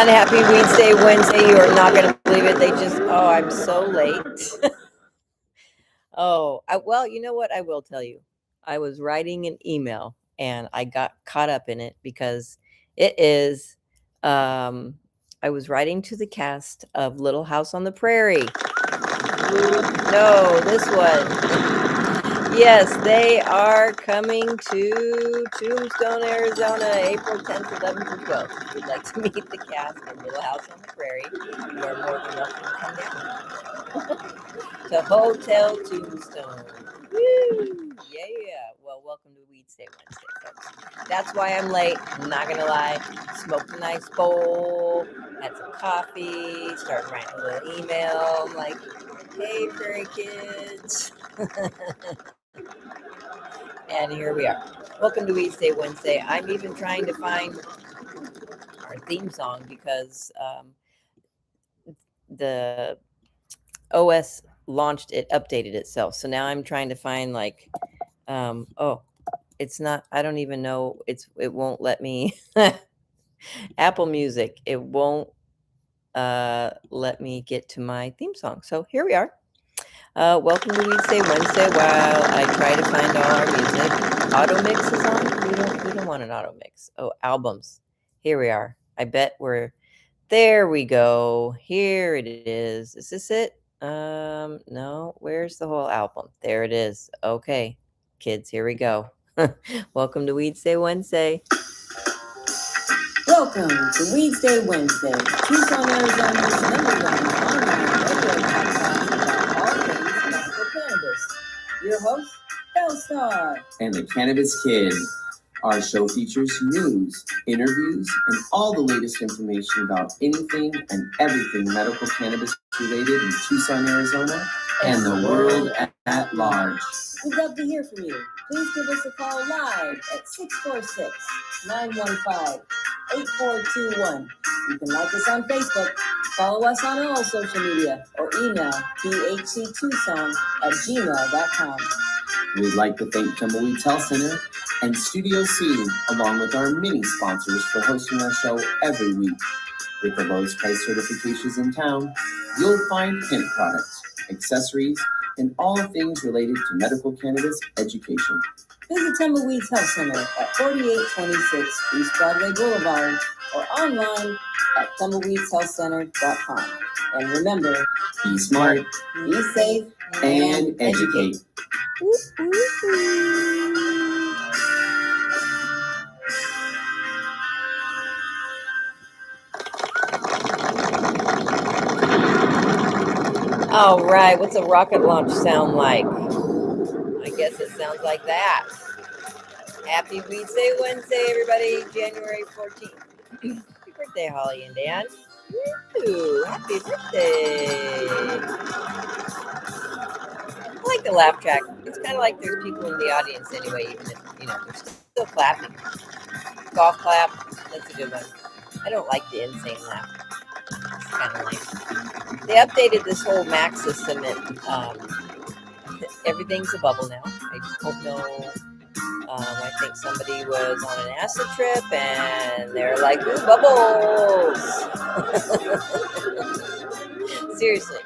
everyone. Happy Weedsday Wednesday. You are not going to believe it. I'm so late. Well, you know what? I will tell you. I was writing an email and I got caught up in it because it is, I was writing to the cast of Little House on the Prairie. No, this one. Yes, they are coming to Tucson, Arizona, April 10th, 11th, and 12th. If you'd like to meet the cast of Little House on the Prairie, you are more than welcome to come down to Hotel Tucson. Woo! Yeah. Well, welcome to Weedsday Wednesday, folks. That's why I'm late. I'm not going to lie. Smoked a nice bowl, had some coffee, started writing a little email. I'm like, hey, prairie kids. And here we are. Welcome to Weedsday Wednesday. I'm even trying to find our theme song because the OS launched it, updated itself. So now I'm trying to find it's not, I don't even know. It won't let me. Apple Music. It won't let me get to my theme song. So here we are. Welcome to Weedsday Wednesday. While I try to find all our music, auto mix is on. We don't want an auto mix. Oh, albums. Here we are. I bet there. We go. Here it is. Is this it? No. Where's the whole album? There it is. Okay, kids. Here we go. Welcome to Weedsday Wednesday. Welcome to Weedsday Wednesday, Tucson, Arizona's #1 online radio podcast about all things medical cannabis. Your host, Belle and the Cannabis Kid. Our show features news, interviews, and all the latest information about anything and everything medical cannabis related in Tucson, Arizona, and the world at large. We'd love to hear from you. Please give us a call live at 646-915-8421. You can like us on Facebook, follow us on all social media, or email thhctucson@gmail.com. We'd like to thank Tumbleweeds Health Center and Studio C, along with our many sponsors, for hosting our show every week. With the lowest price certifications in town, you'll find hemp products, accessories, and all things related to medical cannabis education. Visit Tumbleweeds Health Center at 4826 East Broadway Boulevard or online at tumbleweedshealthcenter.com. And remember, Be smart, be safe, and educate. All right, what's a rocket launch sound like? I guess it sounds like that. Happy Weedsday Wednesday, everybody. January 14th. Happy birthday, Holly and Dan. Woo, happy birthday. I like the laugh track. It's kind of like there's people in the audience anyway, even if, they're still clapping. Golf clap, that's a good one. I don't like the insane laugh. It's kind of lame. They updated this whole Max system and everything's a bubble now. I just hope no. I think somebody was on an acid trip and they're like, ooh, bubbles. Seriously,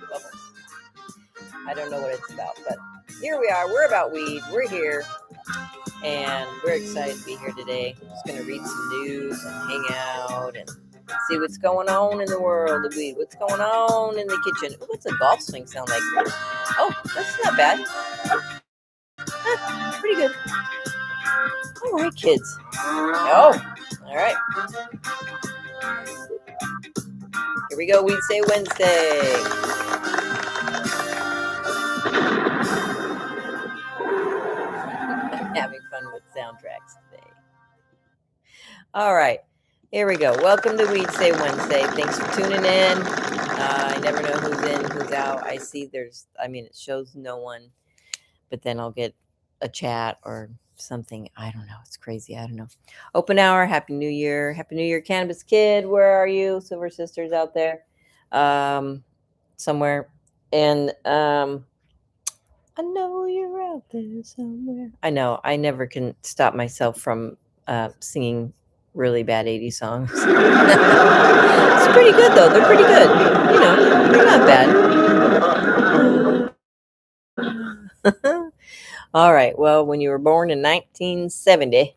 bubbles. I don't know what it's about, but here we are. We're about weed. We're here. And we're excited to be here today. Just going to read some news and hang out and see what's going on in the world of weed. What's going on in the kitchen. Ooh, what's a golf swing sound like? Oh, that's not bad. Pretty good. All right, kids. Oh, all right. Here we go, Weedsday Wednesday. I'm having fun with soundtracks today. All right, here we go. Welcome to Weedsday Wednesday. Thanks for tuning in. I never know who's in, who's out. I see it shows no one, but then I'll get a chat or something. I don't know. It's crazy. I don't know. Open hour. Happy New Year. Happy New Year, Cannabis Kid. Where are you? Silver Sisters out there somewhere. And I know you're out there somewhere. I know. I never can stop myself from singing really bad 80s songs. It's pretty good, though. They're pretty good. They're not bad. All right. Well, when you were born in 1970,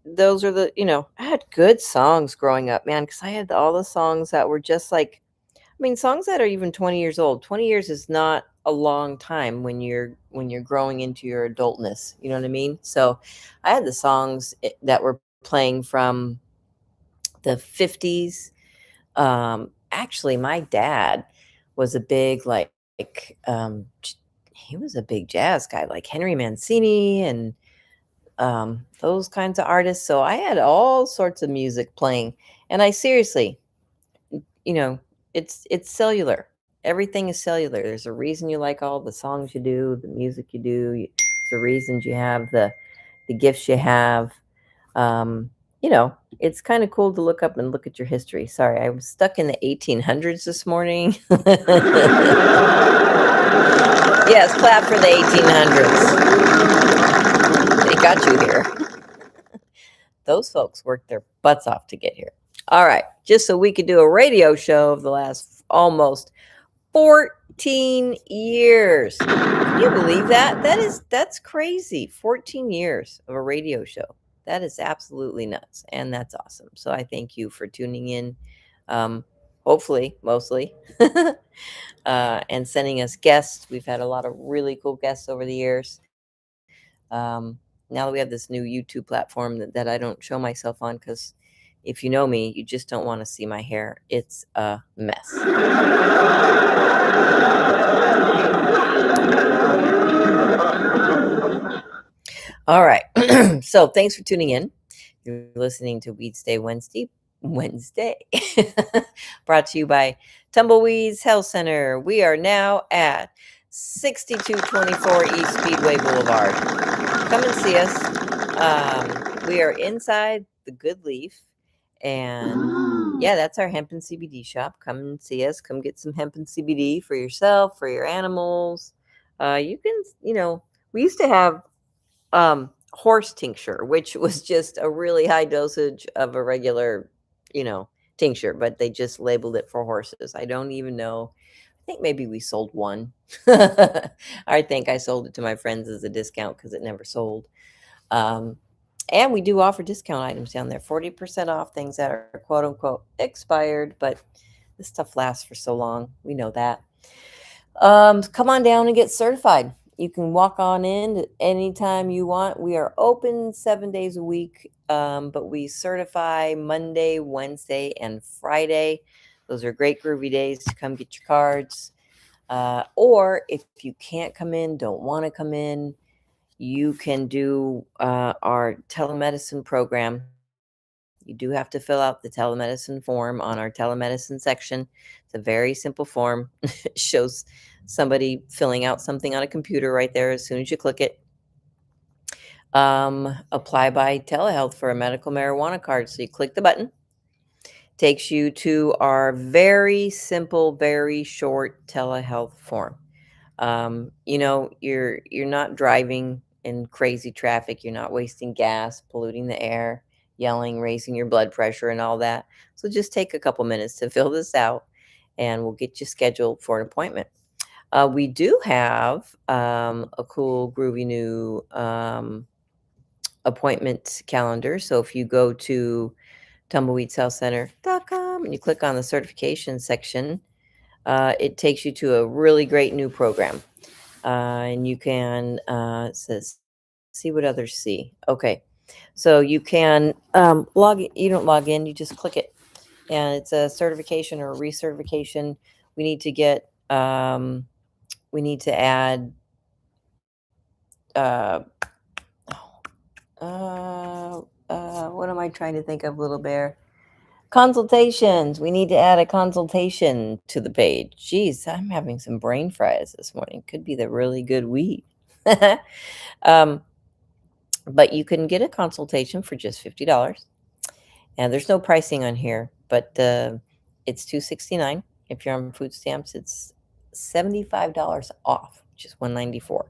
those are I had good songs growing up, man, because I had all the songs that were just like, songs that are even 20 years old. 20 years is not a long time when you're growing into your adultness. You know what I mean? So I had the songs that were playing from the 50s. Actually, my dad was a big he was a big jazz guy, like Henry Mancini and those kinds of artists. So I had all sorts of music playing, and I seriously, you know, it's cellular. Everything is cellular. There's a reason you like all the songs you do, the music you do. There's a reasons you have the gifts you have. It's kind of cool to look up and look at your history. Sorry, I was stuck in the 1800s this morning. Yes, clap for the 1800s. They got you here. Those folks worked their butts off to get here. All right, just so we could do a radio show of the last almost 14 years. Can you believe that? That's crazy. 14 years of a radio show. That is absolutely nuts, and that's awesome. So I thank you for tuning in, hopefully, mostly, and sending us guests. We've had a lot of really cool guests over the years. Now that we have this new YouTube platform that I don't show myself on, because if you know me, you just don't want to see my hair. It's a mess. All right. So thanks for tuning in. You're listening to Weedsday Wednesday, brought to you by Tumbleweeds Health Center. We are now at 6224 East Speedway Boulevard. Come and see us. We are inside the Good Leaf, and yeah, that's our hemp and CBD shop. Come and see us. Come get some hemp and CBD for yourself, for your animals. You can, we used to have horse tincture, which was just a really high dosage of a regular, tincture, but they just labeled it for horses. I don't even know. I think maybe we sold one. I think I sold it to my friends as a discount because it never sold. And we do offer discount items down there, 40% off things that are quote unquote expired, but this stuff lasts for so long. We know that. Come on down and get certified. You can walk on in anytime you want. We are open 7 days a week, but we certify Monday, Wednesday, and Friday. Those are great groovy days to come get your cards. Or if you can't come in, don't want to come in, you can do our telemedicine program. You do have to fill out the telemedicine form on our telemedicine section. It's a very simple form. It shows somebody filling out something on a computer right there as soon as you click it. Apply by telehealth for a medical marijuana card. So you click the button. Takes you to our very simple, very short telehealth form. You're not driving in crazy traffic. You're not wasting gas, polluting the air, yelling, raising your blood pressure, and all that. So just take a couple minutes to fill this out, and we'll get you scheduled for an appointment. We do have a cool, groovy new appointment calendar. So if you go to tumbleweedshealthcenter.com and you click on the certification section, it takes you to a really great new program. And you can, it says, see what others see. Okay. So you can log in. You don't log in, you just click it. And it's a certification or a recertification. We need to get, we need to add, what am I trying to think of, Little Bear? Consultations. We need to add a consultation to the page. Geez, I'm having some brain fries this morning. Could be the really good weed. But you can get a consultation for just $50. And there's no pricing on here, but it's $269. If you're on food stamps, it's $75 off, which is $194.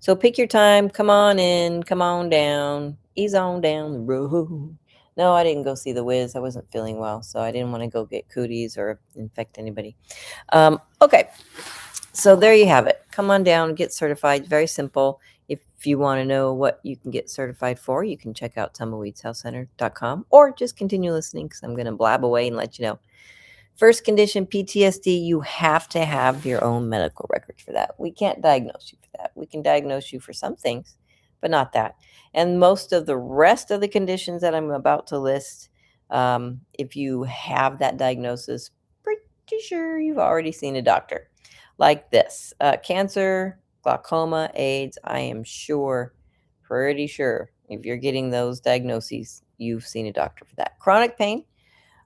So pick your time. Come on in. Come on down. Ease on down the road. No, I didn't go see the Wiz. I wasn't feeling well, so I didn't want to go get cooties or infect anybody. Okay, so there you have it. Come on down, get certified. Very simple. If you want to know what you can get certified for, you can check out tumbleweedshealthcenter.com or just continue listening because I'm going to blab away and let you know. First condition, PTSD, you have to have your own medical record for that. We can't diagnose you for that. We can diagnose you for some things, but not that. And most of the rest of the conditions that I'm about to list, if you have that diagnosis, pretty sure you've already seen a doctor. Like this, cancer, glaucoma, AIDS, I am sure, pretty sure, if you're getting those diagnoses, you've seen a doctor for that. Chronic pain,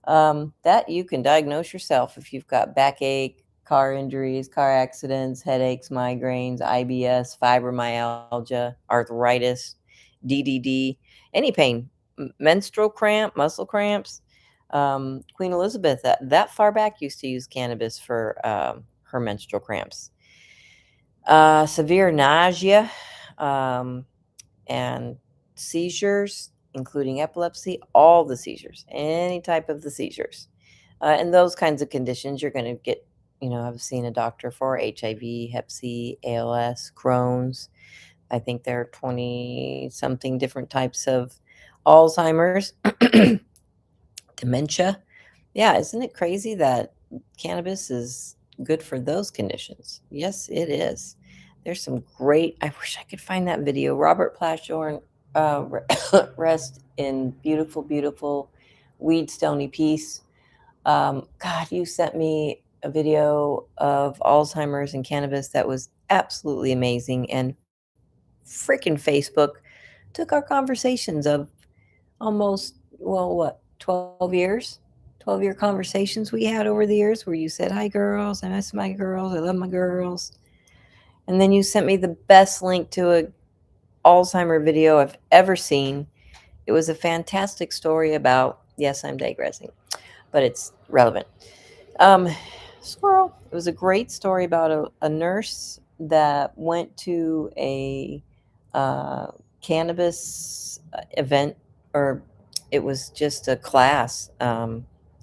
that you can diagnose yourself if you've got backache, car injuries, car accidents, headaches, migraines, IBS, fibromyalgia, arthritis, DDD, any pain, menstrual cramp, muscle cramps. Queen Elizabeth, that far back, used to use cannabis for her menstrual cramps. Severe nausea and seizures, including epilepsy, all the seizures, any type of the seizures. And those kinds of conditions you're going to get, I've seen a doctor for HIV, Hep C, ALS, Crohn's. I think there are 20 something different types of Alzheimer's, dementia. Yeah, isn't it crazy that cannabis is good for those conditions? Yes, it is. There's some great, I wish I could find that video. Robert Plashorn, rest in beautiful, beautiful Weedstony peace. God, you sent me a video of Alzheimer's and cannabis that was absolutely amazing. And freaking Facebook took our conversations of almost, well, what, 12 years? 12-year conversations we had over the years where you said, hi, girls, I miss my girls, I love my girls. And then you sent me the best link to a Alzheimer video I've ever seen. It was a fantastic story about, yes, I'm digressing, but it's relevant. Squirrel. It was a great story about a nurse that went to a cannabis event, or it was just a class.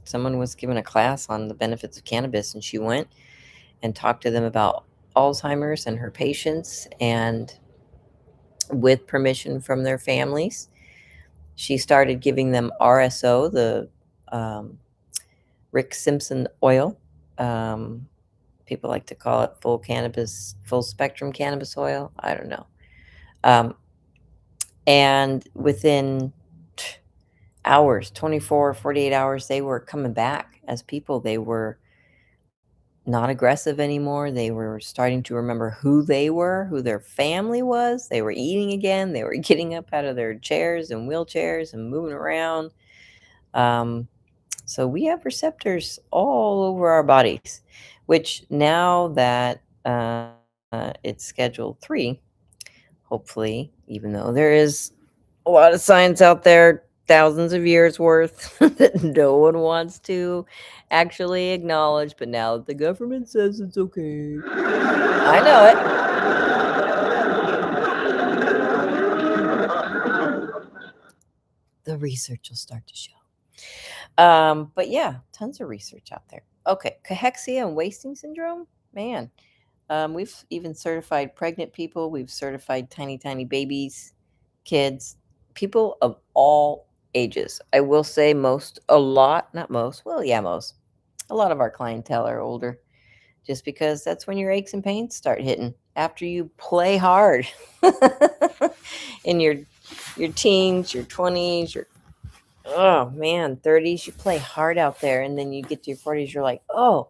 Someone was given a class on the benefits of cannabis, and she went and talked to them about Alzheimer's and her patients, and with permission from their families, she started giving them RSO, the Rick Simpson oil. People like to call it full spectrum cannabis oil. I don't know. And within hours, 24, 48 hours, they were coming back as people. They were not aggressive anymore. They were starting to remember who they were, who their family was. They were eating again. They were getting up out of their chairs and wheelchairs and moving around. So we have receptors all over our bodies, which now that it's Schedule 3, hopefully, even though there is a lot of science out there, thousands of years worth, that no one wants to actually acknowledge, but now that the government says it's okay, I know it. The research will start to show. But yeah, tons of research out there. Okay, cachexia and wasting syndrome, man. We've even certified pregnant people. We've certified tiny, tiny babies, kids, people of all ages. I will say most. A lot of our clientele are older, just because that's when your aches and pains start hitting after you play hard in your teens, your 20s, your, oh man, 30s. You play hard out there, and then you get to your 40s, you're like, oh,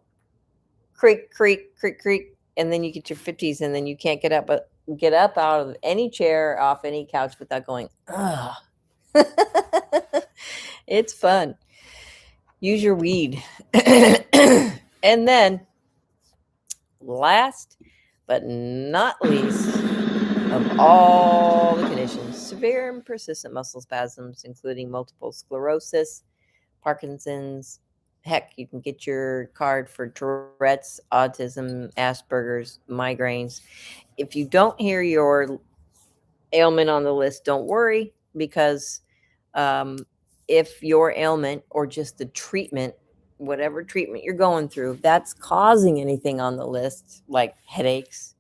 creak, creak, creak, creak. And then you get your 50s, and then you can't get up out of any chair, off any couch without going, ugh. It's fun. Use your weed. And then last but not least of all the conditions, severe and persistent muscle spasms, including multiple sclerosis, Parkinson's. Heck, you can get your card for Tourette's, autism, Asperger's, migraines. If you don't hear your ailment on the list, don't worry, because if your ailment or just the treatment, whatever treatment you're going through, that's causing anything on the list, like headaches,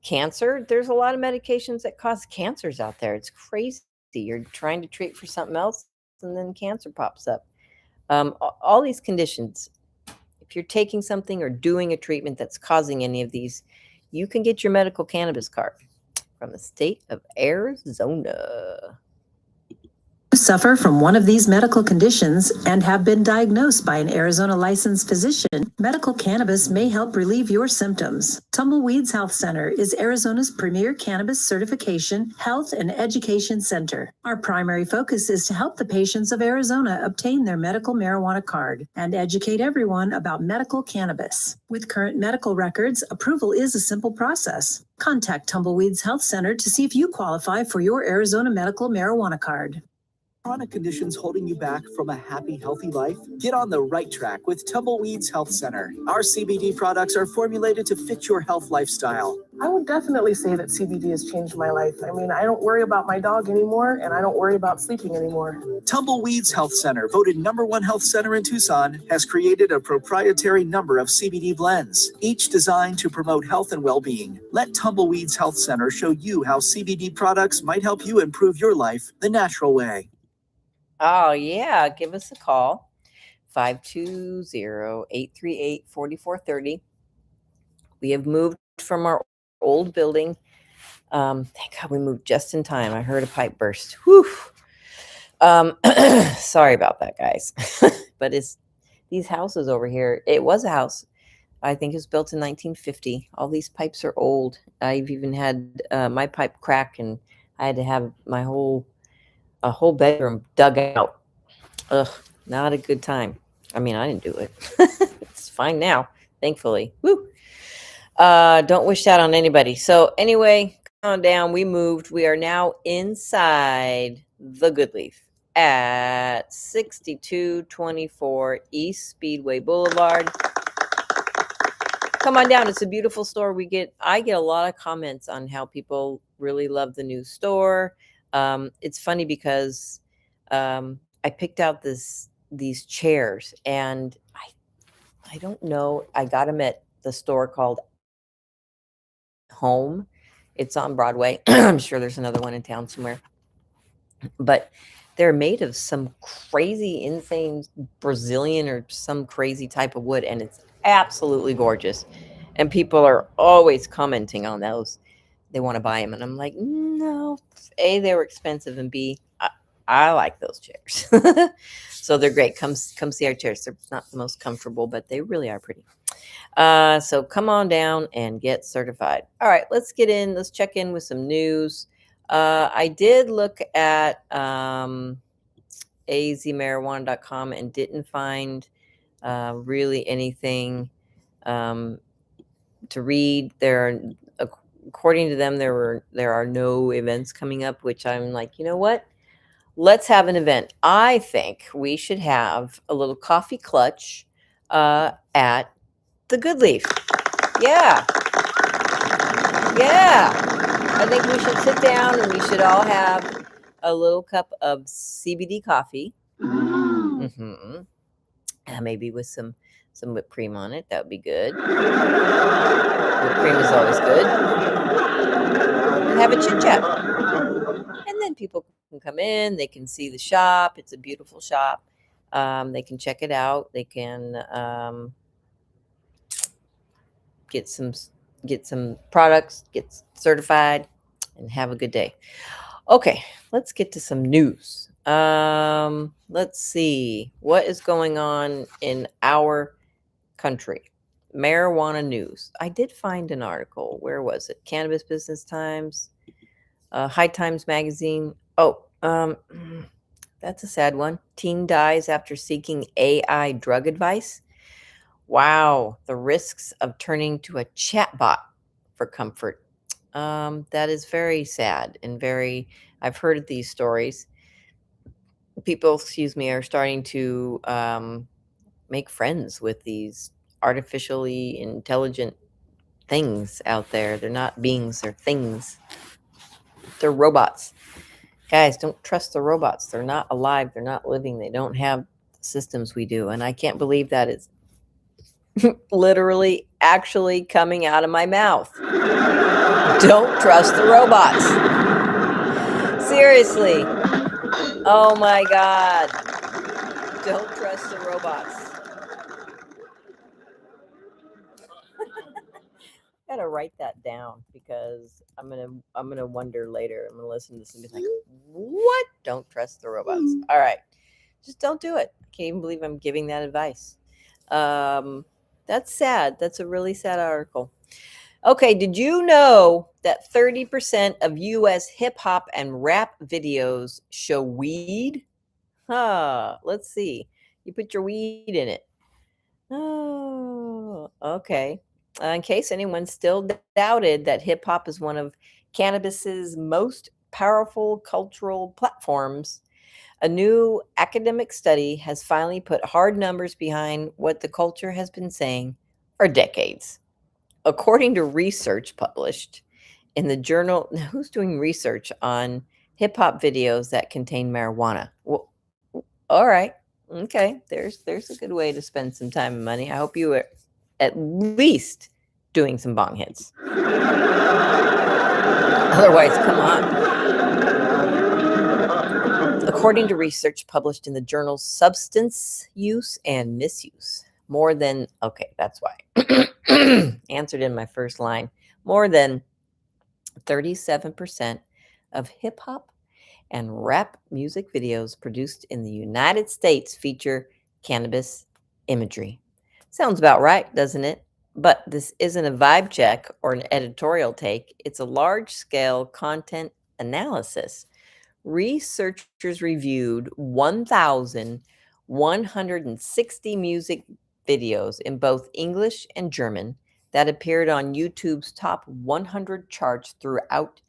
cancer. There's a lot of medications that cause cancers out there. It's crazy. You're trying to treat for something else, and then cancer pops up. All these conditions, if you're taking something or doing a treatment that's causing any of these, you can get your medical cannabis card from the state of Arizona. Suffer from one of these medical conditions and have been diagnosed by an Arizona licensed physician, medical cannabis may help relieve your symptoms. Tumbleweeds Health Center is Arizona's premier cannabis certification, health, and education center. Our primary focus is to help the patients of Arizona obtain their medical marijuana card and educate everyone about medical cannabis. With current medical records, approval is a simple process. Contact Tumbleweeds Health Center to see if you qualify for your Arizona medical marijuana card. Chronic conditions holding you back from a happy, healthy life? Get on the right track with Tumbleweeds Health Center. Our CBD products are formulated to fit your health lifestyle. I would definitely say that CBD has changed my life. I mean, I don't worry about my dog anymore, and I don't worry about sleeping anymore. Tumbleweeds Health Center, voted #1 health center in Tucson, has created a proprietary number of CBD blends, each designed to promote health and well-being. Let Tumbleweeds Health Center show you how CBD products might help you improve your life the natural way. Oh, yeah. Give us a call, 520-838-4430. We have moved from our old building. Thank God we moved just in time. I heard a pipe burst. Whew. Sorry about that, guys. But it's these houses over here. It was a house. I think it was built in 1950. All these pipes are old. I've even had my pipe crack, and I had to have a whole bedroom dug out. Ugh, not a good time. I mean, I didn't do it. It's fine now, thankfully. Woo. Don't wish that on anybody. So anyway, come on down. We moved. We are now inside the Good Leaf at 6224 East Speedway Boulevard. Come on down. It's a beautiful store. I get a lot of comments on how people really love the new store. It's funny because I picked out these chairs, and I don't know. I got them at the store called Home. It's on Broadway. I'm sure there's another one in town somewhere. But they're made of some crazy, insane Brazilian or some crazy type of wood, and it's absolutely gorgeous. And people are always commenting on those. They want to buy them, and I'm like, no. A, they were expensive, and B, I like those chairs. So they're great. Come see our chairs. They're not the most comfortable, but they really are pretty. So come on down and get certified. All right, let's get in. Let's check in with some news. I did look at azmarijuana.com and didn't find really anything to read. According to them, there are no events coming up, which I'm like, you know what? Let's have an event. I think we should have a little coffee clutch at the Good Leaf. Yeah. I think we should sit down and we should all have a little cup of CBD coffee. Mm-hmm. Maybe with some whipped cream on it. That would be good. Whipped cream is always good. And have a chit chat. And then people can come in. They can see the shop. It's a beautiful shop. They can check it out. They can get some products, get certified, and have a good day. Okay, let's get to some news. Let's see what is going on in our country. Marijuana news. I did find an article. Where was it? Cannabis Business Times, High Times Magazine. Oh, that's a sad one. Teen dies after seeking AI drug advice. Wow, the risks of turning to a chatbot for comfort. That is very sad and I've heard these stories. People, are starting to make friends with these artificially intelligent things out there. They're not beings, they're things. They're robots. Guys, don't trust the robots. They're not alive. They're not living. They don't have systems we do. And I can't believe that is literally actually coming out of my mouth. Don't trust the robots. Seriously. Oh my God. Don't trust the robots. I gotta write that down because I'm gonna wonder later. I'm gonna listen to this and be like, what? Don't trust the robots. All right. Just don't do it. I can't even believe I'm giving that advice. That's sad. That's a really sad article. Okay, did you know that 30% of US hip hop and rap videos show weed? Let's see. You put your weed in it. Oh, okay. In case anyone still doubted that hip hop is one of cannabis's most powerful cultural platforms, a new academic study has finally put hard numbers behind what the culture has been saying for decades. According to research published in the journal, who's doing research on hip hop videos that contain marijuana? Well, all right. Okay. There's a good way to spend some time and money. I hope you are at least doing some bong hits. Otherwise, come on. According to research published in the journal Substance Use and Misuse, more than, okay, that's why. Answered in my first line. More than 37% of hip hop and rap music videos produced in the United States feature cannabis imagery. Sounds about right, doesn't it? But this isn't a vibe check or an editorial take. It's a large scale content analysis. Researchers reviewed 1,160 music videos in both English and German that appeared on YouTube's top 100 charts throughout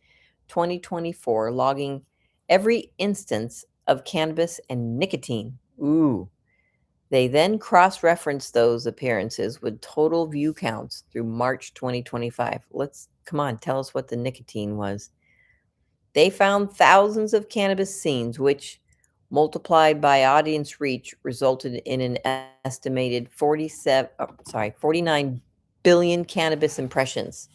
2024, logging every instance of cannabis and nicotine. Ooh. They then cross-referenced those appearances with total view counts through March 2025. Come on, tell us what the nicotine was. They found thousands of cannabis scenes, which multiplied by audience reach resulted in an estimated 49 billion cannabis impressions.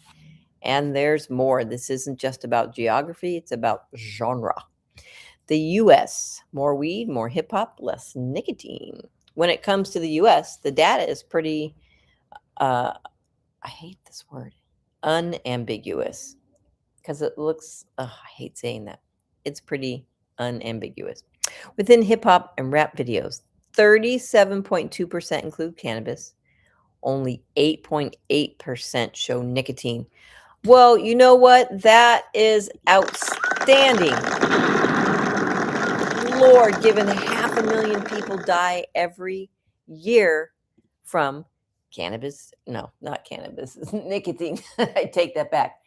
And there's more. This isn't just about geography, it's about genre. The US, more weed, more hip hop, less nicotine. When it comes to the US, the data is pretty, I hate this word, unambiguous. Because it looks, I hate saying that. It's pretty unambiguous. Within hip hop and rap videos, 37.2% include cannabis. Only 8.8% show nicotine. Well, you know what? That is outstanding. Lord, given 500,000 people die every year from cannabis. No, not cannabis. Nicotine. I take that back.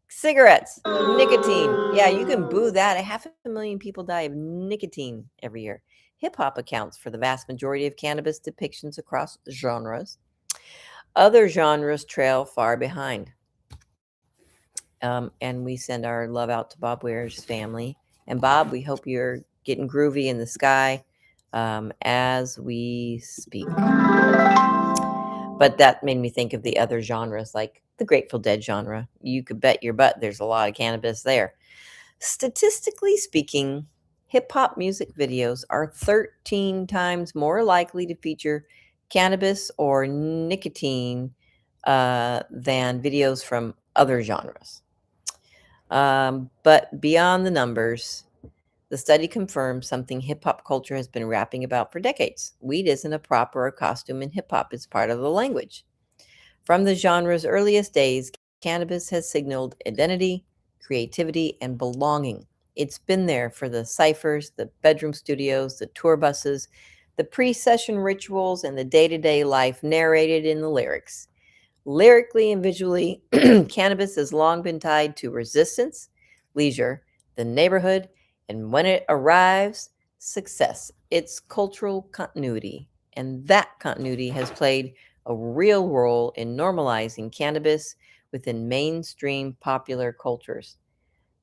Cigarettes, nicotine. Yeah, you can boo that. 500,000 people die of nicotine every year. Hip hop accounts for the vast majority of cannabis depictions across genres. Other genres trail far behind. And we send our love out to Bob Weir's family. And Bob, we hope you're getting groovy in the sky as we speak. But that made me think of the other genres, like the Grateful Dead genre. You could bet your butt there's a lot of cannabis there. Statistically speaking, hip hop music videos are 13 times more likely to feature cannabis or nicotine than videos from other genres. But beyond the numbers, the study confirms something hip hop culture has been rapping about for decades. Weed isn't a prop or a costume in hip hop, it's part of the language. From the genre's earliest days, cannabis has signaled identity, creativity, and belonging. It's been there for the ciphers, the bedroom studios, the tour buses, the pre-session rituals, and the day-to-day life narrated in the lyrics. Lyrically and visually, cannabis has long been tied to resistance, leisure, the neighborhood, and when it arrives, success. It's cultural continuity. And that continuity has played a real role in normalizing cannabis within mainstream popular cultures.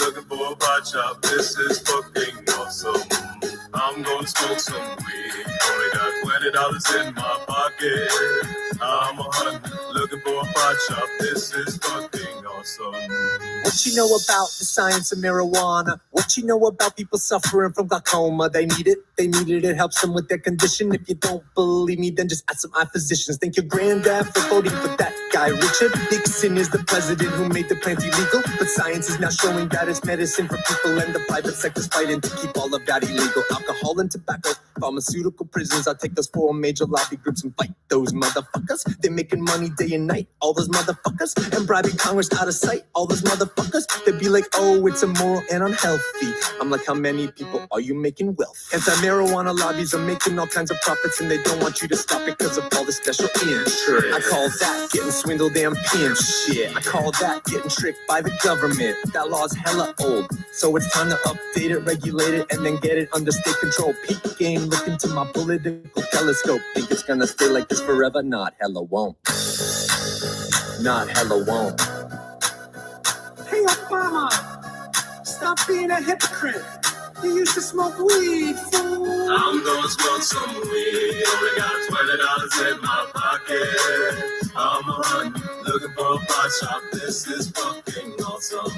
looking for a pot shop. This is fucking awesome. I'm gonna smoke some weed. Only got $20 in my pocket. I'm a hunter, looking for a pot shop. This is fucking awesome. What you know about the science of marijuana? What you know about people suffering from glaucoma? They need it. It helps them with their condition. If you don't believe me, then just ask some eye physicians. Thank your granddad for voting for that guy. Richard Nixon is the president who made the plant illegal, but science is now showing that it's medicine for people, and the private sector's fighting to keep all of that illegal. Alcohol and tobacco, pharmaceutical prisons. I'll take those 4 major lobby groups and fight those motherfuckers. They're making money day and night, all those motherfuckers, and bribing Congress out of sight, all those motherfuckers. They'd be like, oh, it's immoral and unhealthy. I'm like, how many people are you making wealth? Anti-marijuana lobbies are making all kinds of profits, and they don't want you to stop it because of all the special interest. I call that getting swindled and pimp shit. I call that getting tricked by the government. That law's hella old, so it's time to update it, regulate it, and then get it under state control. Peak game, look into my political telescope. Think it's gonna stay like this forever? Not hella won't. Not hella won't. Hey, Obama, stop being a hypocrite. You used to smoke weed, fool. I'm gonna smoke some weed. Only got $20 in my pocket. I'm a hunter, looking for a pot shop. This is fucking awesome.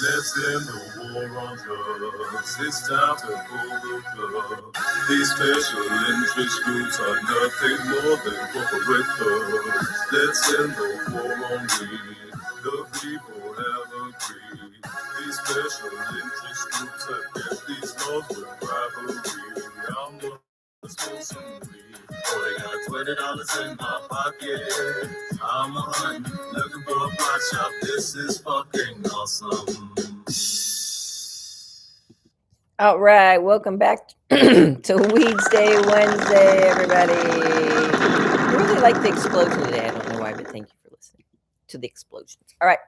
Let's end the war on drugs. It's time to pull the plug. These special interest groups are nothing more than corporate thugs. Let's end the war on weed. The people have agreed. These special interest groups against these laws with rivalry. I'm gonna smoke some weed. Only got $20 in my pocket. I'm a hunter, looking for a pot shop. This is fucking awesome. All right, welcome back to Weedsday Wednesday, everybody. I really like the explosion today. I don't know why, but thank you for listening to the explosions. All right.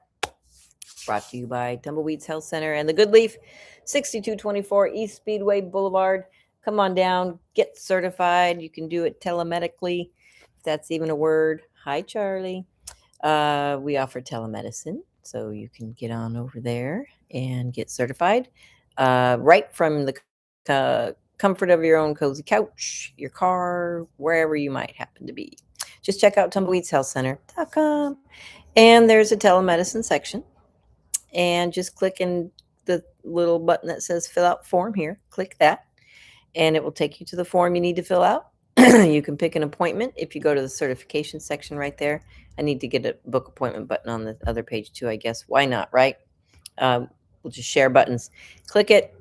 Brought to you by Tumbleweeds Health Center and the Good Leaf, 6224 East Speedway Boulevard. Come on down, get certified. You can do it telemedically, if that's even a word. Hi, Charlie. We offer telemedicine, so you can get on over there and get certified right from the comfort of your own cozy couch, your car, wherever you might happen to be. Just check out tumbleweedshealthcenter.com, and there's a telemedicine section. And just click in the little button that says fill out form here. Click that, and it will take you to the form you need to fill out. You can pick an appointment if you go to the certification section right there. I need to get a book appointment button on the other page too, I guess. Why not, right? We'll just share buttons. Click it,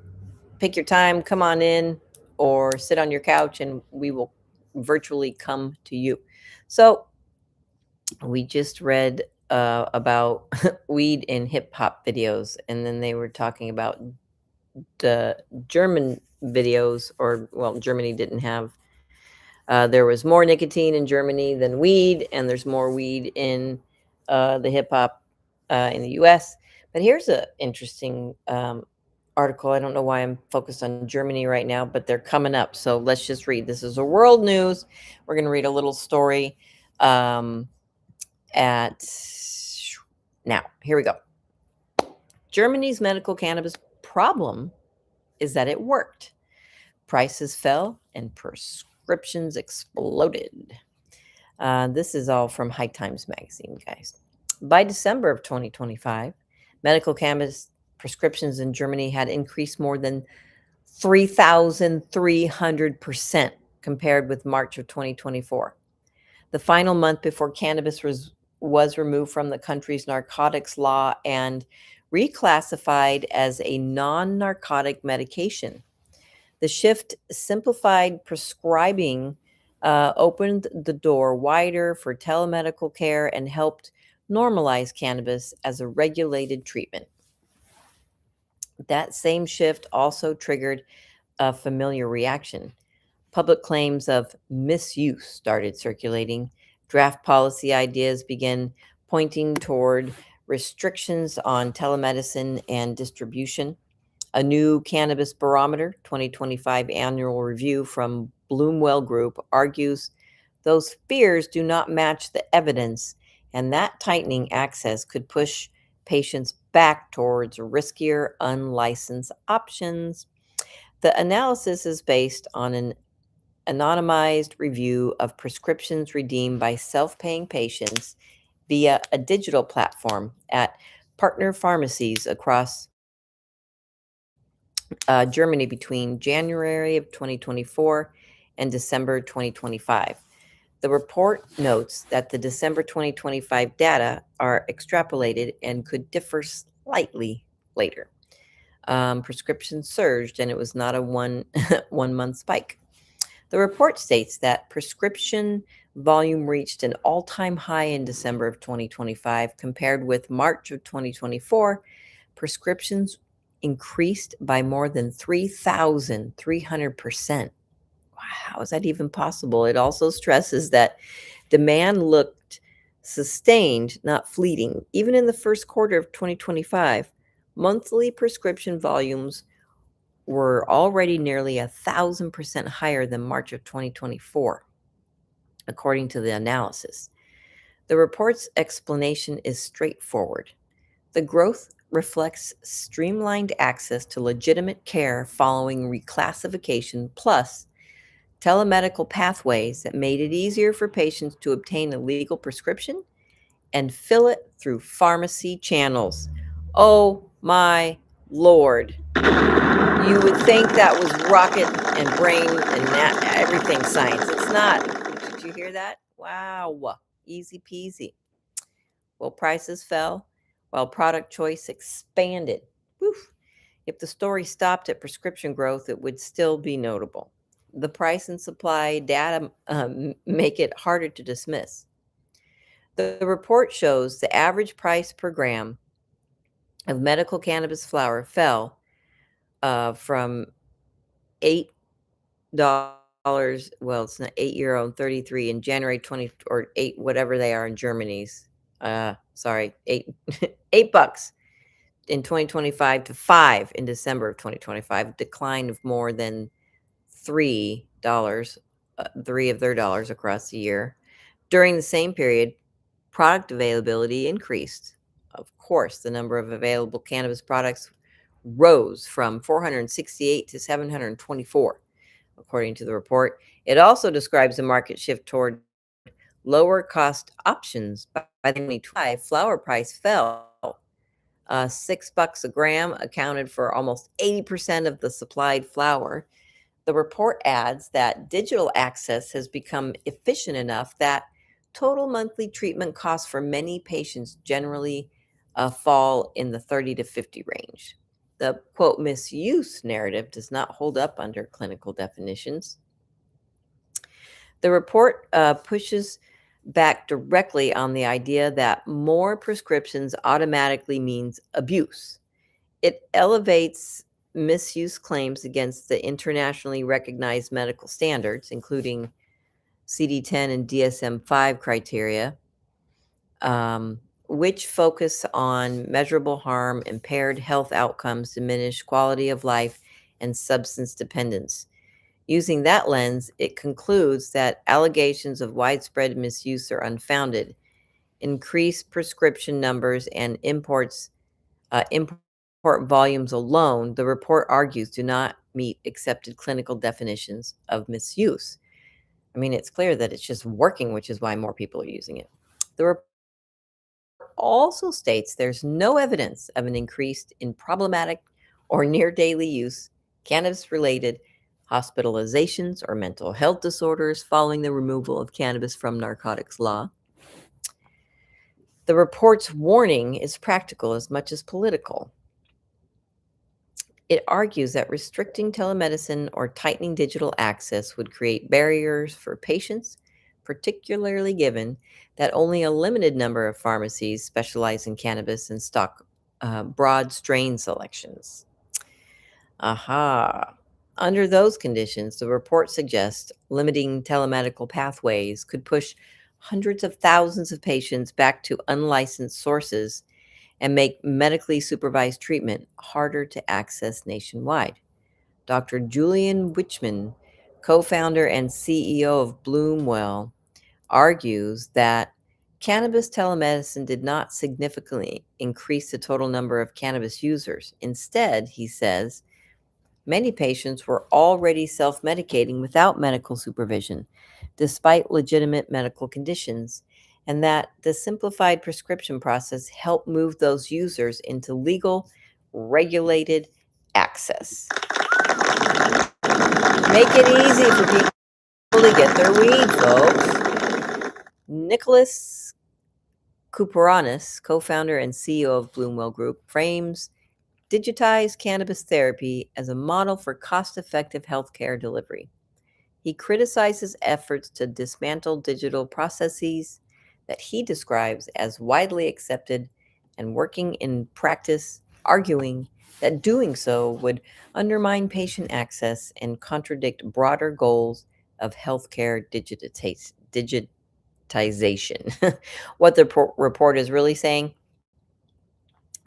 pick your time, come on in, or sit on your couch, and we will virtually come to you. So we just read about weed in hip hop videos, and then they were talking about the German videos, or well, Germany didn't have. There was more nicotine in Germany than weed, and there's more weed in the hip hop in the U.S. But here's an interesting article. I don't know why I'm focused on Germany right now, but they're coming up. So let's just read. This is a world news. We're going to read a little story. Now, here we go. Germany's medical cannabis problem is that it worked. Prices fell and prescriptions exploded. This is all from High Times magazine, guys. By December of 2025, medical cannabis prescriptions in Germany had increased more than 3,300% compared with March of 2024. The final month before cannabis was removed from the country's narcotics law and reclassified as a non-narcotic medication. The shift simplified prescribing, opened the door wider for telemedical care, and helped normalize cannabis as a regulated treatment. That same shift also triggered a familiar reaction. Public claims of misuse started circulating. Draft policy ideas began pointing toward restrictions on telemedicine and distribution. A new Cannabis Barometer 2025 annual review from Bloomwell Group argues those fears do not match the evidence, and that tightening access could push patients back towards riskier, unlicensed options. The analysis is based on an anonymized review of prescriptions redeemed by self-paying patients via a digital platform at partner pharmacies across Germany between January of 2024 and December 2025. The report notes that the December 2025 data are extrapolated and could differ slightly later. Prescriptions surged, and it was not a one month spike. The report states that prescription volume reached an all-time high in December of 2025 compared with March of 2024. Prescriptions increased by more than 3,300%. Wow, how is that even possible? It also stresses that demand looked sustained, not fleeting. Even in the first quarter of 2025, monthly prescription volumes were already nearly 1,000% higher than March of 2024, according to the analysis. The report's explanation is straightforward. The growth reflects streamlined access to legitimate care following reclassification, plus telemedical pathways that made it easier for patients to obtain a legal prescription and fill it through pharmacy channels. Oh my Lord. You would think that was rocket and brain and everything science. It's not. Did you hear that? Wow. Easy peasy. Well, prices fell while product choice expanded. Woof. If the story stopped at prescription growth, it would still be notable. The price and supply data make it harder to dismiss. The report shows the average price per gram of medical cannabis flower fell from $8. Well, it's not €8 and 33 in January 20 or 8 whatever they are in Germany's. Sorry, 8 $8 in 2025 to 5 in December of 2025, decline of more than $3, three of their dollars across the year. During the same period, product availability increased. Of course, the number of available cannabis products rose from 468 to 724, according to the report. It also describes a market shift toward lower cost options. By 2025, flower price fell. $6 a gram accounted for almost 80% of the supplied flower. The report adds that digital access has become efficient enough that total monthly treatment costs for many patients generally fall in the 30 to 50 range. The quote misuse narrative does not hold up under clinical definitions. The report pushes back directly on the idea that more prescriptions automatically means abuse. It elevates misuse claims against the internationally recognized medical standards, including CD10 and DSM-5 criteria, which focus on measurable harm, impaired health outcomes, diminished quality of life, and substance dependence. Using that lens, it concludes that allegations of widespread misuse are unfounded. Increased prescription numbers and import volumes alone, the report argues, do not meet accepted clinical definitions of misuse. I mean, it's clear that it's just working, which is why more people are using it. The report also states there's no evidence of an increase in problematic or near daily use cannabis-related hospitalizations or mental health disorders following the removal of cannabis from narcotics law. The report's warning is practical as much as political. It argues that restricting telemedicine or tightening digital access would create barriers for patients, particularly given that only a limited number of pharmacies specialize in cannabis and stock broad strain selections. Aha. Under those conditions, the report suggests limiting telemedical pathways could push hundreds of thousands of patients back to unlicensed sources and make medically supervised treatment harder to access nationwide. Dr. Julian Wichman, co-founder and CEO of Bloomwell, argues that Cannabis telemedicine did not significantly increase the total number of cannabis users. Instead, he says, many patients were already self-medicating without medical supervision, despite legitimate medical conditions, and that the simplified prescription process helped move those users into legal, regulated access. Make it easy for people to get their weed, folks. Nicholas Kouparanis, co-founder and CEO of Bloomwell Group, frames digitized cannabis therapy as a model for cost-effective healthcare delivery. He criticizes efforts to dismantle digital processes that he describes as widely accepted and working in practice, arguing that doing so would undermine patient access and contradict broader goals of healthcare digitization. What the report is really saying,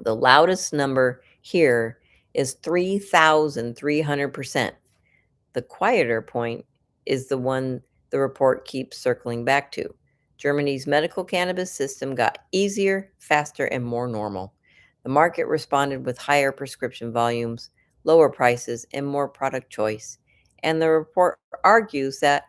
the loudest number here is 3,300%. The quieter point is the one the report keeps circling back to. Germany's medical cannabis system got easier, faster, and more normal. The market responded with higher prescription volumes, lower prices, and more product choice. And the report argues that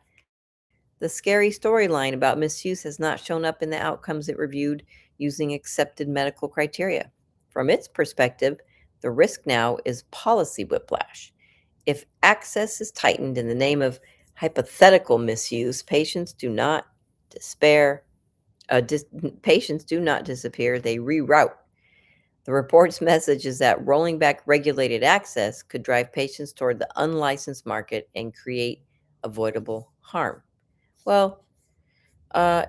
the scary storyline about misuse has not shown up in the outcomes it reviewed using accepted medical criteria. From its perspective, the risk now is policy whiplash. If access is tightened in the name of hypothetical misuse, patients do not despair. Patients do not disappear; they reroute. The report's message is that rolling back regulated access could drive patients toward the unlicensed market and create avoidable harm. Well,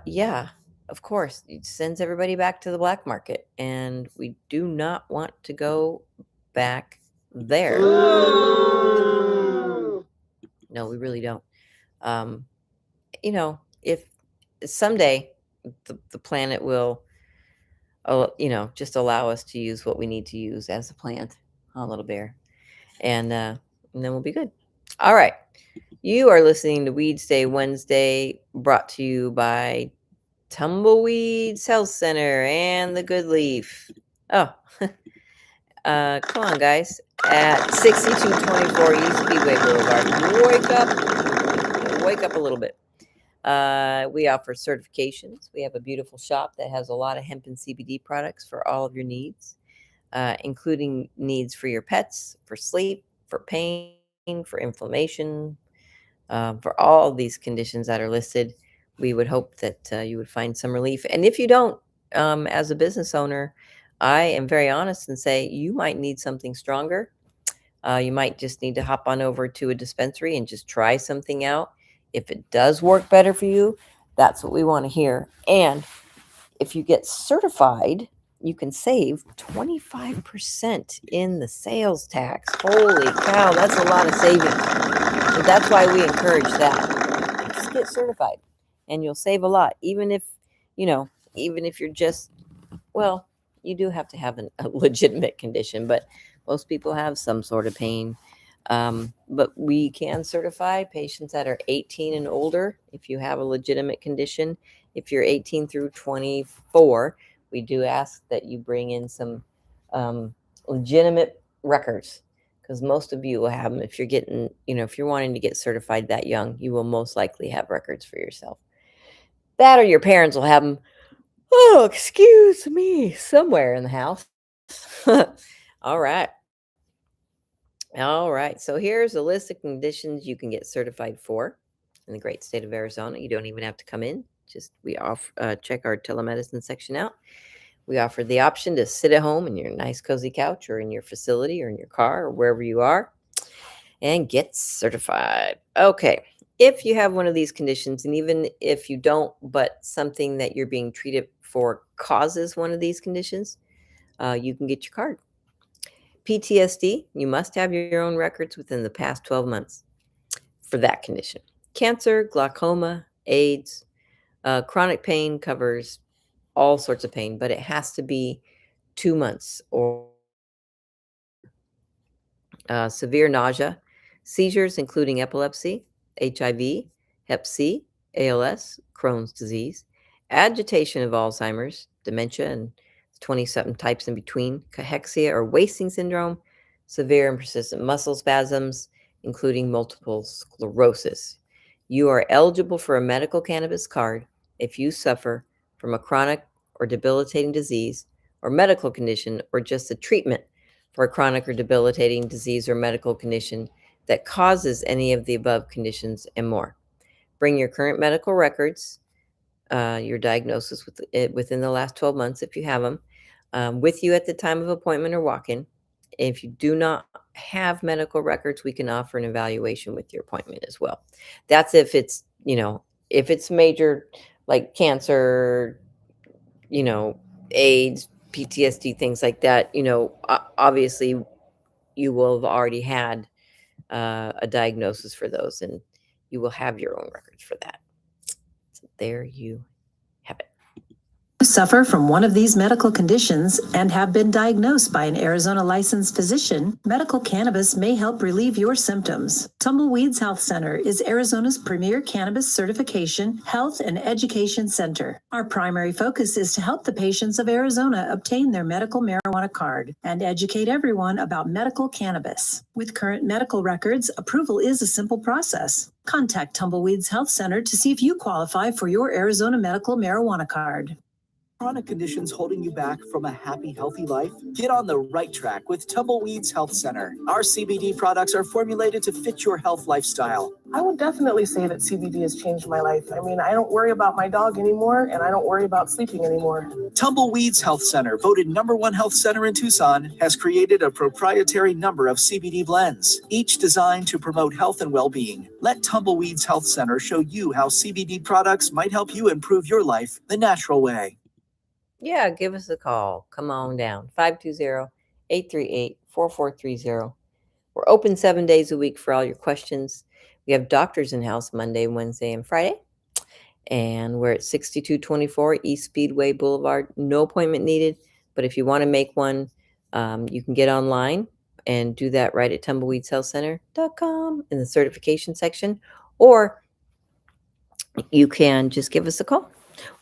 yeah, of course, it sends everybody back to the black market, and we do not want to go back there. No, we really don't. If someday the planet will, just allow us to use what we need to use as a plant, little bear, and then we'll be good. All right. You are listening to Weedsday Wednesday, brought to you by Tumbleweeds Health Center and the Good Leaf. Oh, come on, guys. At 6224 East Speedway Boulevard. Wake up a little bit. We offer certifications. We have a beautiful shop that has a lot of hemp and CBD products for all of your needs, including needs for your pets, for sleep, for pain, for inflammation, for all these conditions that are listed. We would hope that you would find some relief. And if you don't, as a business owner, I am very honest and say you might need something stronger. You might just need to hop on over to a dispensary and just try something out. If it does work better for you, that's what we want to hear. And if you get certified, you can save 25% in the sales tax. Holy cow, that's a lot of savings. So that's why we encourage that. Just get certified and you'll save a lot. Even if you're just, well, you do have to have a legitimate condition, but most people have some sort of pain. But we can certify patients that are 18 and older if you have a legitimate condition. If you're 18 through 24, we do ask that you bring in some legitimate records, because most of you will have them. If you're wanting to get certified that young, you will most likely have records for yourself. That or your parents will have them. Oh, excuse me, somewhere in the house. All right. All right. So here's a list of conditions you can get certified for in the great state of Arizona. You don't even have to come in. Just check our telemedicine section out. We offer the option to sit at home in your nice cozy couch or in your facility or in your car or wherever you are and get certified. Okay. If you have one of these conditions, and even if you don't, but something that you're being treated for causes one of these conditions, you can get your card. PTSD, you must have your own records within the past 12 months for that condition. Cancer, glaucoma, AIDS, chronic pain covers all sorts of pain, but it has to be 2 months or severe nausea, seizures, including epilepsy, HIV, Hep C, ALS, Crohn's disease, agitation of Alzheimer's, dementia, and 20-something types in between, cachexia or wasting syndrome, severe and persistent muscle spasms, including multiple sclerosis. You are eligible for a medical cannabis card if you suffer from a chronic or debilitating disease or medical condition, or just a treatment for a chronic or debilitating disease or medical condition that causes any of the above conditions and more. Bring your current medical records, your diagnosis within the last 12 months if you have them, with you at the time of appointment or walk-in. If you do not have medical records, we can offer an evaluation with your appointment as well. That's if it's, if it's major, like cancer, AIDS, PTSD, things like that, obviously you will have already had a diagnosis for those, and you will have your own records for that. So there you have it. You suffer from one of these medical conditions and have been diagnosed by an Arizona licensed physician, medical cannabis may help relieve your symptoms. Tumbleweeds Health Center is Arizona's premier cannabis certification, health, and education center. Our primary focus is to help the patients of Arizona obtain their medical marijuana card and educate everyone about medical cannabis. With current medical records, approval is a simple process. Contact Tumbleweeds Health Center to see if you qualify for your Arizona medical marijuana card. Chronic conditions holding you back from a happy, healthy life? Get on the right track with Tumbleweeds Health Center. Our CBD products are formulated to fit your health lifestyle. I would definitely say that CBD has changed my life. I mean, I don't worry about my dog anymore, and I don't worry about sleeping anymore. Tumbleweeds Health Center, voted #1 health center in Tucson, has created a proprietary number of CBD blends, each designed to promote health and well-being. Let Tumbleweeds Health Center show you how CBD products might help you improve your life the natural way. Yeah, give us a call. Come on down. 520-838-4430. We're open 7 days a week for all your questions. We have doctors in house Monday, Wednesday, and Friday. And we're at 6224 East Speedway Boulevard. No appointment needed. But if you want to make one, you can get online and do that right at tumbleweedshealthcenter.com in the certification section. Or you can just give us a call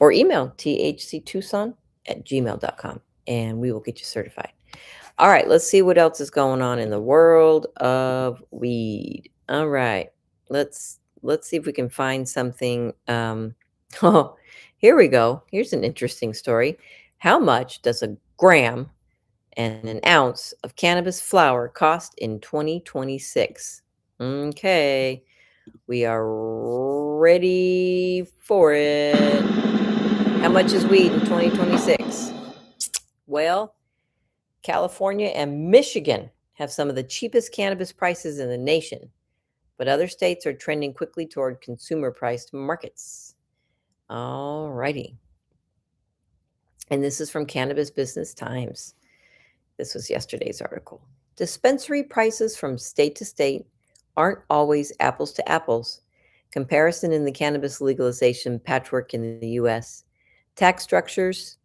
or email thctucson@gmail.com, and we will get you certified. All right, let's see what else is going on in the world of weed. All right, let's see if we can find something. Oh, here we go. Here's an interesting story. How much does a gram and an ounce of cannabis flower cost in 2026? Okay, we are ready for it. How much is weed in 2026? Well, California and Michigan have some of the cheapest cannabis prices in the nation, but other states are trending quickly toward consumer-priced markets. All righty. And this is from Cannabis Business Times. This was yesterday's article. Dispensary prices from state to state aren't always apples to apples. Comparison in the cannabis legalization patchwork in the U.S. Tax structures,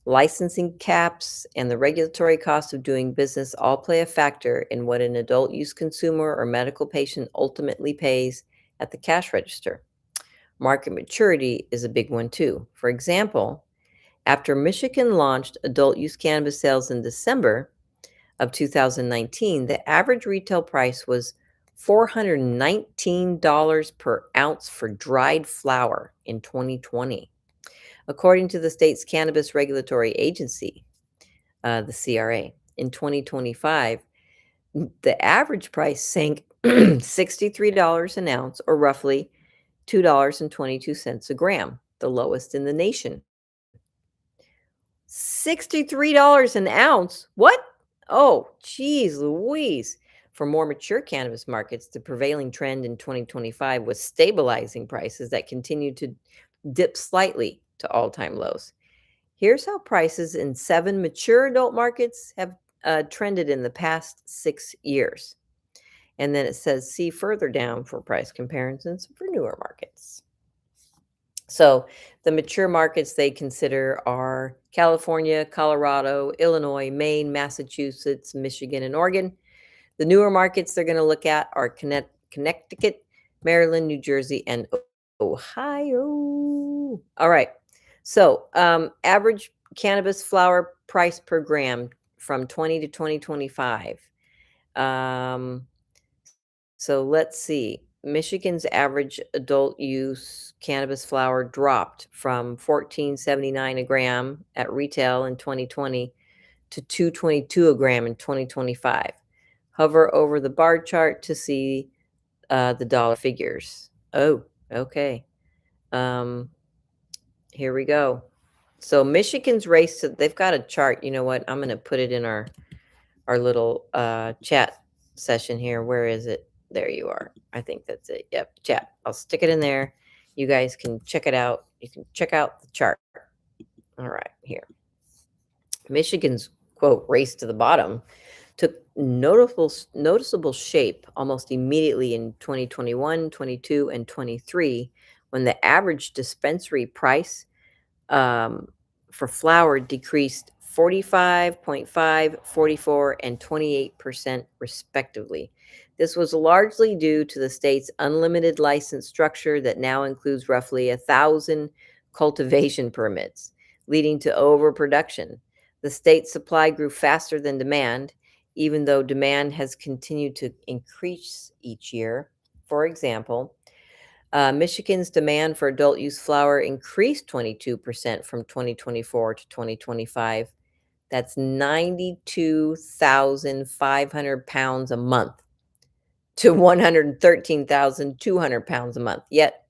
licensing caps, and the regulatory cost of doing business all play a factor in what an adult use consumer or medical patient ultimately pays at the cash register. Market maturity is a big one too. For example, after Michigan launched adult use cannabis sales in December of 2019, the average retail price was $419 per ounce for dried flower in 2020. According to the state's cannabis regulatory agency, the CRA, in 2025, the average price sank $63 an ounce, or roughly $2.22 a gram, the lowest in the nation. $63 an ounce? What? Oh, geez Louise. For more mature cannabis markets, the prevailing trend in 2025 was stabilizing prices that continued to dip slightly to all-time lows. Here's how prices in 7 mature adult markets have trended in the past 6 years. And then it says, see further down for price comparisons for newer markets. So the mature markets they consider are California, Colorado, Illinois, Maine, Massachusetts, Michigan, and Oregon. The newer markets they're going to look at are Connecticut, Maryland, New Jersey, and Ohio. All right. So, average cannabis flower price per gram from 20 to 2025. Um, so let's see. Michigan's average adult use cannabis flower dropped from 14.79 a gram at retail in 2020 to 2.22 a gram in 2025. Hover over the bar chart to see the dollar figures. Oh, okay. Here we go. So Michigan's race to, they've got a chart. You know what? I'm going to put it in our little chat session here. Where is it? There you are. I think that's it. Yep, chat. I'll stick it in there. You guys can check it out. You can check out the chart. All right, here. Michigan's quote race to the bottom took noticeable shape almost immediately in 2021, 22, and 23, when the average dispensary price for flour decreased 45.5, 44, and 28% respectively. This was largely due to the state's unlimited license structure that now includes roughly 1,000 cultivation permits, leading to overproduction. The state's supply grew faster than demand, even though demand has continued to increase each year. For example, Michigan's demand for adult use flower increased 22% from 2024 to 2025. That's 92,500 pounds a month to 113,200 pounds a month. Yet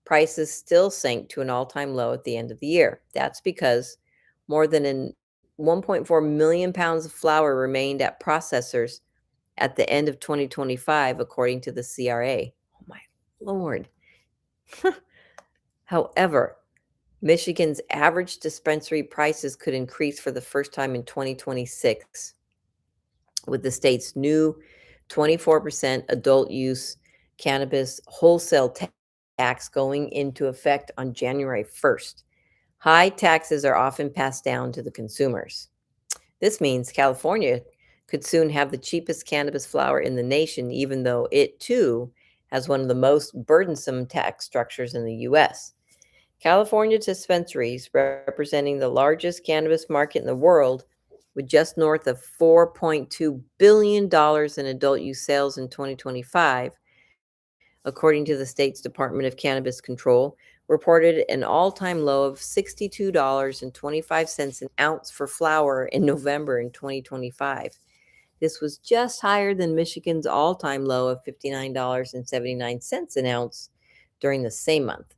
prices still sank to an all-time low at the end of the year. That's because more than 1.4 million pounds of flour remained at processors at the end of 2025, according to the CRA. Oh my Lord. However, Michigan's average dispensary prices could increase for the first time in 2026 with the state's new 24% adult use cannabis wholesale tax going into effect on January 1st. High taxes are often passed down to the consumers. This means California could soon have the cheapest cannabis flower in the nation, even though it too has one of the most burdensome tax structures in the US. California dispensaries, representing the largest cannabis market in the world, with just north of $4.2 billion in adult use sales in 2025, according to the state's Department of Cannabis Control, reported an all-time low of $62.25 an ounce for flower in November in 2025. This was just higher than Michigan's all-time low of $59.79 an ounce during the same month.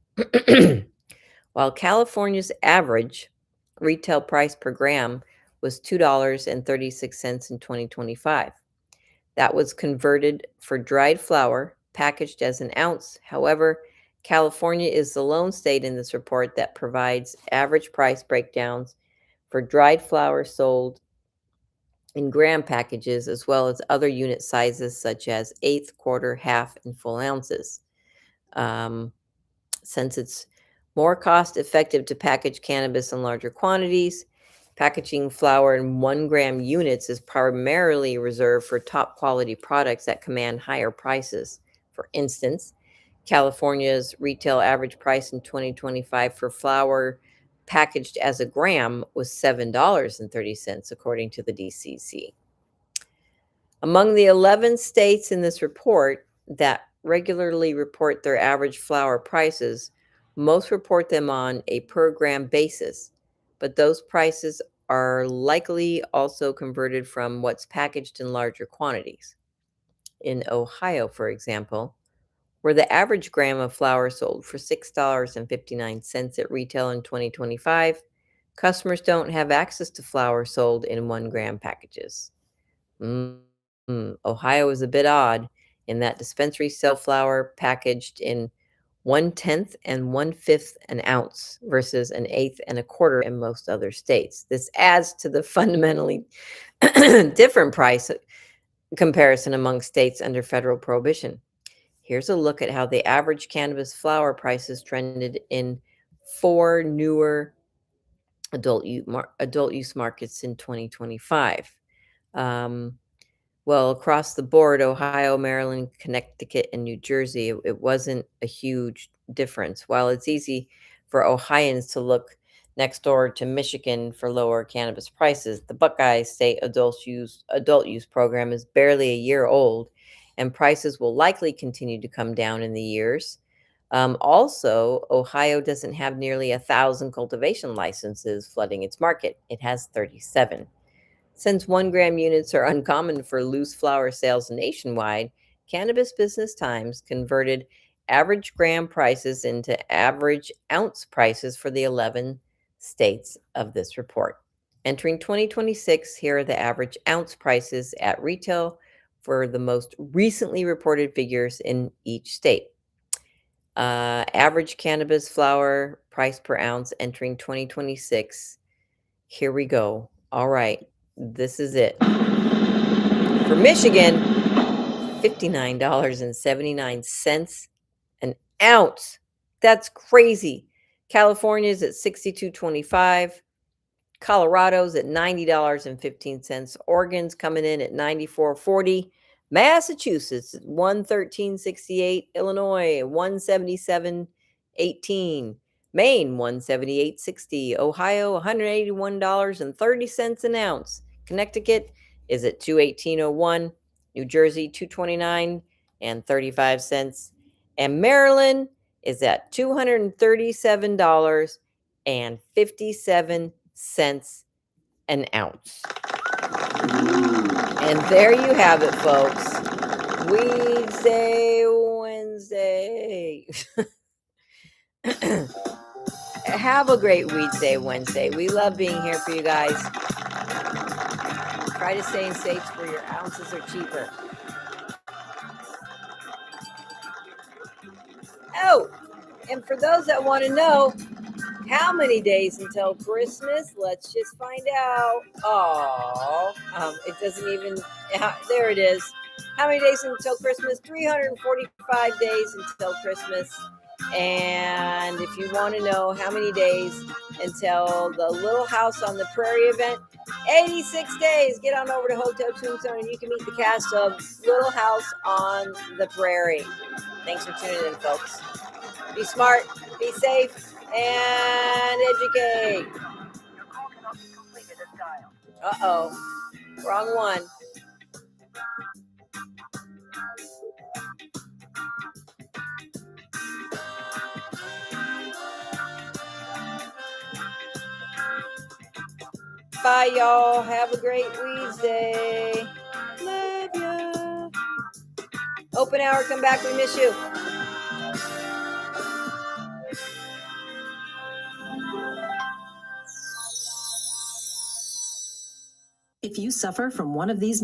While California's average retail price per gram was $2.36 in 2025. That was converted for dried flour packaged as an ounce. However, California is the lone state in this report that provides average price breakdowns for dried flour sold in gram packages, as well as other unit sizes such as eighth, quarter, half, and full ounces. Since it's more cost effective to package cannabis in larger quantities, packaging flour in 1 gram units is primarily reserved for top quality products that command higher prices. For instance, California's retail average price in 2025 for flour packaged as a gram was $7.30, according to the DCC. Among the 11 states in this report that regularly report their average flour prices, most report them on a per gram basis, but those prices are likely also converted from what's packaged in larger quantities. In Ohio, for example, where the average gram of flour sold for $6.59 at retail in 2025, customers don't have access to flour sold in 1 gram packages. Ohio is a bit odd in that dispensaries sell flour packaged in 1/10 and 1/5 an ounce versus an eighth and a quarter in most other states. This adds to the fundamentally different price comparison among states under federal prohibition. Here's a look at how the average cannabis flower prices trended in 4 newer adult use markets in 2025. Well, across the board, Ohio, Maryland, Connecticut, and New Jersey, it wasn't a huge difference. While it's easy for Ohioans to look next door to Michigan for lower cannabis prices. The Buckeye State adult use program is barely a year old, and prices will likely continue to come down in the years. Also, Ohio doesn't have nearly 1,000 cultivation licenses flooding its market. It has 37. Since 1 gram units are uncommon for loose flower sales nationwide, Cannabis Business Times converted average gram prices into average ounce prices for the 11 states of this report. Entering 2026, here are the average ounce prices at retail for the most recently reported figures in each state. Average cannabis flower price per ounce entering 2026. Here we go. All right, this is it. For Michigan, $59.79 an ounce. That's crazy. California's at $62.25. Colorado's at $90.15. Oregon's coming in at $94.40. Massachusetts at $113.68. Illinois $177.18. Maine $178.60. Ohio $181.30 an ounce. Connecticut is at $218.01. New Jersey $229.35. And Maryland is at $237.57 an ounce. And there you have it, folks. Weedsday Wednesday. Have a great Weedsday Wednesday. We love being here for you guys. Try to stay in states where your ounces are cheaper. Oh, and for those that want to know how many days until Christmas, let's just find out. Oh, it doesn't even, there it is. How many days until Christmas? 345 days until Christmas. And if you want to know how many days until the Little House on the Prairie event, 86 days. Get on over to Hotel Tucson and you can meet the cast of Little House on the Prairie. Thanks for tuning in, folks. Be smart, be safe, and educate. Uh-oh. Wrong one. Bye, y'all. Have a great Weedsday. Love ya. Open hour. Come back. We miss you. If you suffer from one of these